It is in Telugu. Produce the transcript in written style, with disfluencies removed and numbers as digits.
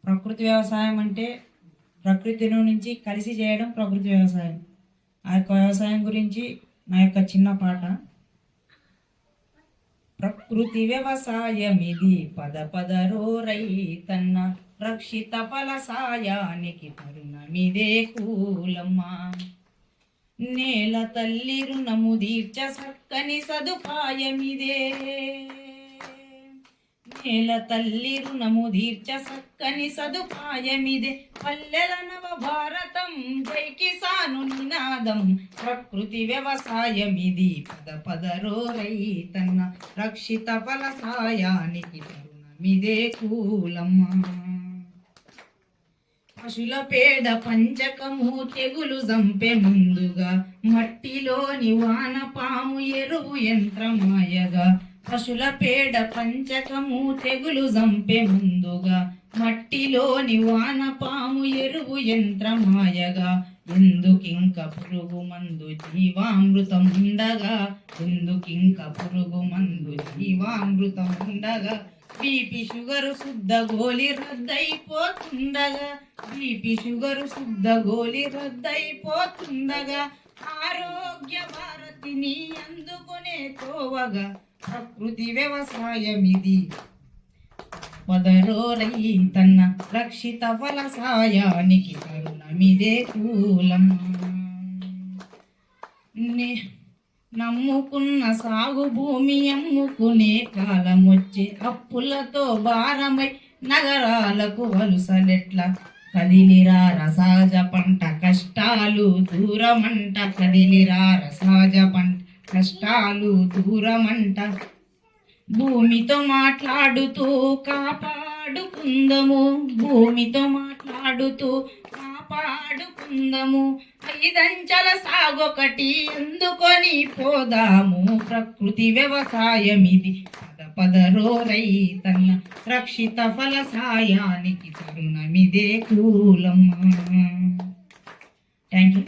ప్రకృతి వ్యవసాయం అంటే ప్రకృతి నుంచి కలిసి చేయడం ప్రకృతి వ్యవసాయం. ఆ యొక్క వ్యవసాయం గురించి నా యొక్క చిన్న పాట. ప్రకృతి వ్యవసాయం ఇది పద పదరో రైతన్న, రక్షిత ఫలసాయానికి తరుణమిదే కూలమ్మా. నేల తల్లి రుణము తీర్చ సక్కని సదుపాయమిదే, నేల తల్లి రుణము తీర్చ సక్కని సదుపాయమిదే. పల్లెల నవ భారతం జై కిసాను నినాదం, ప్రకృతి వ్యవసాయమిది పద పదరో రైతన్న, రక్షిత ఫలసాయానికి తరుణమిదే కూలమ్మా. పశుల పేడ పంచకము తెగులు జంపె ముందుగా, మట్టిలోని వానపాము ఎరువు యంత్రమాయగా. పశుల పేడ పంచకము తెగులు జంపె ముందుగా, మట్టిలోని వానపాము ఎరువు యంత్రమాయగా. ఎందుకింక పురుగు మందు జీవామృతం ఉండగా, ఎందుకింక పురుగు మందు జీవామృతం ఉండగా. బీపీ షుగరు శుద్ధ గోలి రద్దయిపోతుండగా, బీపీ షుగరు శుద్ధ గోలి రద్దయిపోతుండగా. ఆరోగ్య భారతిని అందుకునే తోవగా, ప్రకృతి వ్యవసాయమిది పదరో రైతన్న, రక్షిత ఫలసాయానికి తరుణమిదే కూలమ్మా. నమ్ముకున్న సాగు భూమి అమ్ముకునే కాలం వచ్చే, అప్పులతో భారమై నగరాలకు వలుసలెట్లా. కదిలిరార సహజ పంట కష్టాలు దూరమంట, కదిలిరార సహజ పంట కష్టాలు దూరమంట. భూమితో మాట్లాడుతూ కాపాడుకుందము, భూమితో మాట్లాడుతూ కాపాడుకుందము. ఐదంచెల సాగొకటి అందుకొని పోదాము, ప్రకృతి వ్యవసాయమిది పద పదరో రైతన్న, రక్షిత ఫలసాయానికి తరుణమిదే కూలమ్మా. Thank you.